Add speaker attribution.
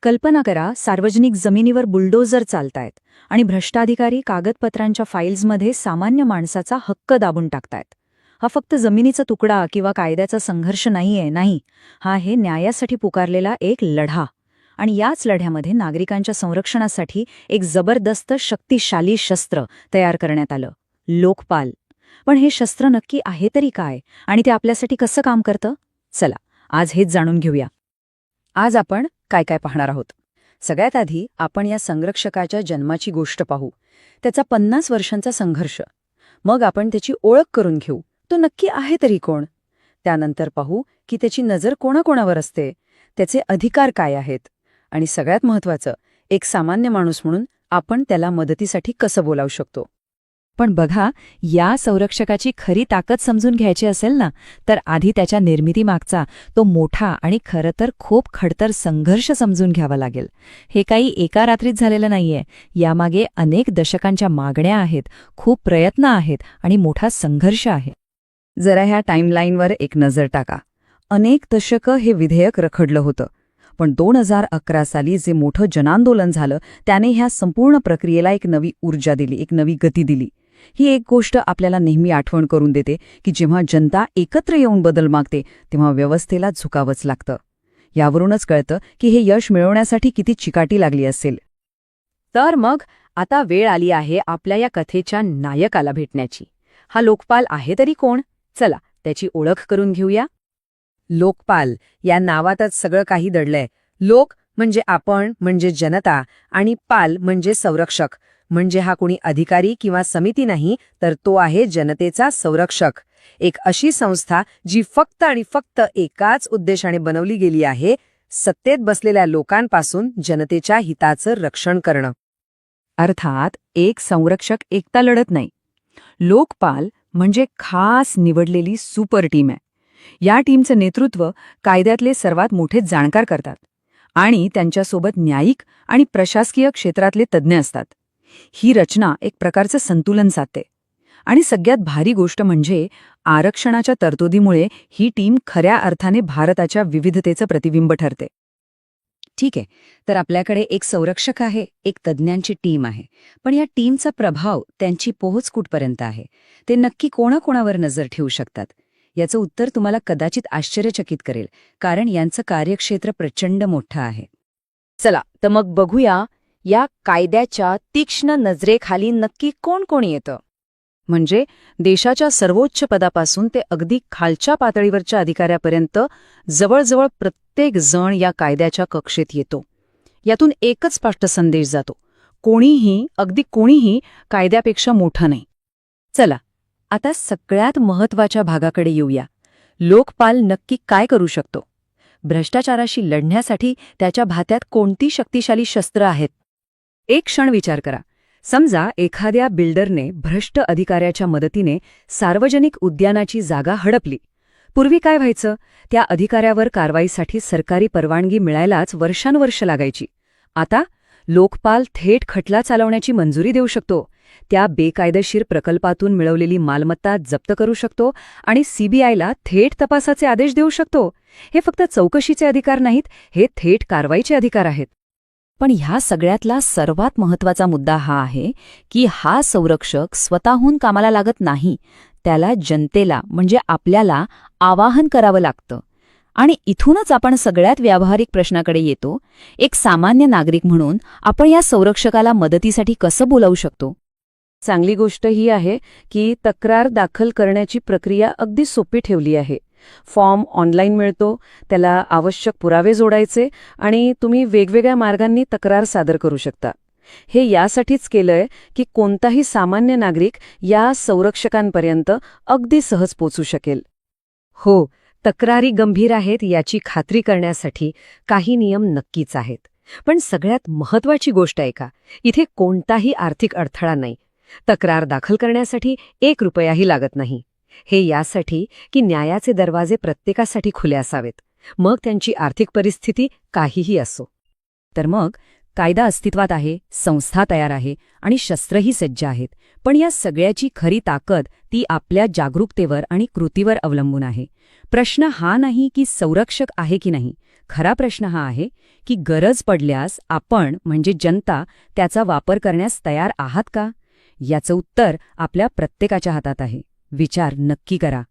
Speaker 1: कल्पना करा, सार्वजनिक जमिनीवर बुलडोझर चालतायत आणि भ्रष्ट अधिकारी कागदपत्रांच्या फाईल्समध्ये सामान्य माणसाचा हक्क दाबून टाकतायत. हा फक्त जमिनीचा तुकडा किंवा कायद्याचा संघर्ष नाहीये, नाही. हा आहे न्यायासाठी पुकारलेला एक लढा. आणि याच लढ्यामध्ये नागरिकांच्या संरक्षणासाठी एक जबरदस्त शक्तिशाली शस्त्र तयार करण्यात आलं, लोकपाल. पण हे शस्त्र नक्की आहे तरी काय, आणि ते आपल्यासाठी कसं काम करतं? चला, आज हेच जाणून घेऊया. आज आपण काय काय पाहणार आहोत. सगळ्यात आधी आपण या संरक्षकाच्या जन्माची गोष्ट पाहू, त्याचा 50 वर्षांचा संघर्ष. मग आपण त्याची ओळख करून घेऊ, तो नक्की आहे तरी कोण. त्यानंतर पाहू की त्याची नजर कोणाकोणावर असते, त्याचे अधिकार काय आहेत, आणि सगळ्यात महत्त्वाचं, एक सामान्य माणूस म्हणून आपण त्याला मदतीसाठी कसं बोलावू शकतो.
Speaker 2: पण बघा, या संरक्षकाची खरी ताकद समजून घ्यायची असेल ना, तर आधी त्याच्या निर्मितीमागचा तो मोठा आणि खरं तर खूप खडतर संघर्ष समजून घ्यावा लागेल. हे काही एका रात्रीत झालेलं नाहीये. यामागे अनेक दशकांच्या मागण्या आहेत, खूप प्रयत्न आहेत आणि मोठा संघर्ष आहे.
Speaker 1: जरा ह्या टाईमलाईनवर एक नजर टाका. अनेक दशकं हे विधेयक रखडलं होतं, पण 2011 साली जे मोठं जनांदोलन झालं त्याने ह्या संपूर्ण प्रक्रियेला एक नवी ऊर्जा दिली, एक नवी गती दिली. ही एक गोष्ट आपल्याला नेहमी आठवण करून देते की जेव्हा जनता एकत्र येऊन बदल मागते तेव्हा व्यवस्थेला झुकावंच लागतं. यावरूनच कळतं की हे यश मिळवण्यासाठी किती चिकाटी लागली असेल. तर मग आता वेळ आली आहे आपल्या या कथेच्या नायकाला भेटण्याची. हा लोकपाल आहे तरी कोण? चला, त्याची ओळख करून घेऊया. लोकपाल या नावातच सगळं काही दडलंय. लोक म्हणजे आपण, म्हणजे जनता, आणि पाल म्हणजे संरक्षक. म्हणजे हा कोणी अधिकारी किंवा समिती नाही, तर तो आहे जनतेचा संरक्षक. एक अशी संस्था जी फक्त आणि फक्त एकाच उद्देशाने बनवली गेली आहे, सत्तेत बसलेल्या लोकांपासून जनतेच्या हिताचं रक्षण करणं.
Speaker 2: अर्थात एक संरक्षक एकटा लढत नाही. लोकपाल म्हणजे खास निवडलेली सुपर टीम आहे. या टीमचं नेतृत्व कायद्यातले सर्वात मोठे जाणकार करतात आणि त्यांच्यासोबत न्यायिक आणि प्रशासकीय क्षेत्रातले तज्ज्ञ असतात. ही रचना एक प्रकारचं संतुलन साधते. आणि सगळ्यात भारी गोष्ट म्हणजे आरक्षणाच्या तरतुदीमुळे ही टीम खऱ्या अर्थाने भारताच्या विविधतेचं प्रतिबिंब ठरते. ठीक आहे, तर आपल्याकडे एक संरक्षक आहे, एक तज्ज्ञांची टीम आहे. पण या टीमचा प्रभाव, त्यांची पोहोच कुठपर्यंत आहे, ते नक्की कोणाकोणावर नजर ठेवू शकतात? याचं उत्तर तुम्हाला कदाचित आश्चर्यचकित करेल, कारण यांचं कार्यक्षेत्र प्रचंड मोठं आहे. चला, तर मग बघूया या कायद्याच्या तीक्ष्ण नजरेखाली नक्की कोण कोण येतं. म्हणजे देशाच्या सर्वोच्च पदापासून ते अगदी खालच्या पातळीवरच्या अधिकाऱ्यापर्यंत जवळजवळ प्रत्येक जण या कायद्याच्या कक्षेत येतो. यातून एकच स्पष्ट संदेश जातो: कोणीही, अगदी कोणीही कायद्यापेक्षा मोठं नाही. चला, आता सगळ्यात महत्त्वाच्या भागाकडे येऊया. लोकपाल नक्की काय करू शकतो? भ्रष्टाचाराशी लढण्यासाठी त्याच्या भात्यात कोणती शक्तिशाली शस्त्र आहेत? एक क्षण विचार करा. समजा एखाद्या बिल्डरने भ्रष्ट अधिकाऱ्याच्या मदतीने सार्वजनिक उद्यानाची जागा हडपली. पूर्वी काय व्हायचं? त्या अधिकाऱ्यावर कारवाईसाठी सरकारी परवानगी मिळायलाच वर्षानुवर्ष लागायची. आता लोकपाल थेट खटला चालवण्याची मंजुरी देऊ शकतो. त्या बेकायदेशीर प्रकल्पातून मिळवलेली मालमत्ता जप्त करू शकतो आणि सीबीआयला थेट तपासाचे आदेश देऊ शकतो. हे फक्त चौकशीचे अधिकार नाहीत, हे थेट कारवाईचे अधिकार आहेत. पण ह्या सगळ्यातला सर्वात महत्त्वाचा मुद्दा हा आहे की हा संरक्षक स्वतःहून कामाला लागत नाही. त्याला जनतेला, म्हणजे आपल्याला आवाहन करावं लागतं. आणि इथूनच आपण सगळ्यात व्यावहारिक प्रश्नाकडे येतो. एक सामान्य नागरिक म्हणून आपण या संरक्षकाला मदतीसाठी कसं बोलावू शकतो? चांगली गोष्ट ही आहे की तक्रार दाखल करण्याची प्रक्रिया अगदी सोपी ठेवली आहे. फॉर्म ऑनलाईन मिळतो, त्याला आवश्यक पुरावे जोडायचे आणि तुम्ही वेगवेगळ्या मार्गांनी तक्रार सादर करू शकता. हे यासाठीच केलंय की कोणताही सामान्य नागरिक या संरक्षकांपर्यंत अगदी सहज पोचू शकेल. हो, तक्रारी गंभीर आहेत याची खात्री करण्यासाठी काही नियम नक्कीच आहेत. पण सगळ्यात महत्त्वाची गोष्ट आहे का, इथे कोणताही आर्थिक अडथळा नाही. तक्रार दाखल करण्यासाठी 1 रुपयाही लागत नाही. हे यासाठी की न्यायाचे दरवाजे प्रत्येकासाठी खुले असावेत, मग त्यांची आर्थिक परिस्थिती काहीही असो. तर मग कायदा अस्तित्वात आहे, संस्था तयार आहे आणि शस्त्रही सज्ज आहेत. पण या सगळ्याची खरी ताकद ती आपल्या जागरूकतेवर आणि कृतीवर अवलंबून आहे. प्रश्न हा नाही की संरक्षक आहे की नाही,
Speaker 1: खरा प्रश्न हा आहे की गरज पडल्यास आपण म्हणजे जनता त्याचा वापर करण्यास तयार आहात का? याचं उत्तर आपल्या प्रत्येकाच्या हातात आहे. विचार नक्की करा.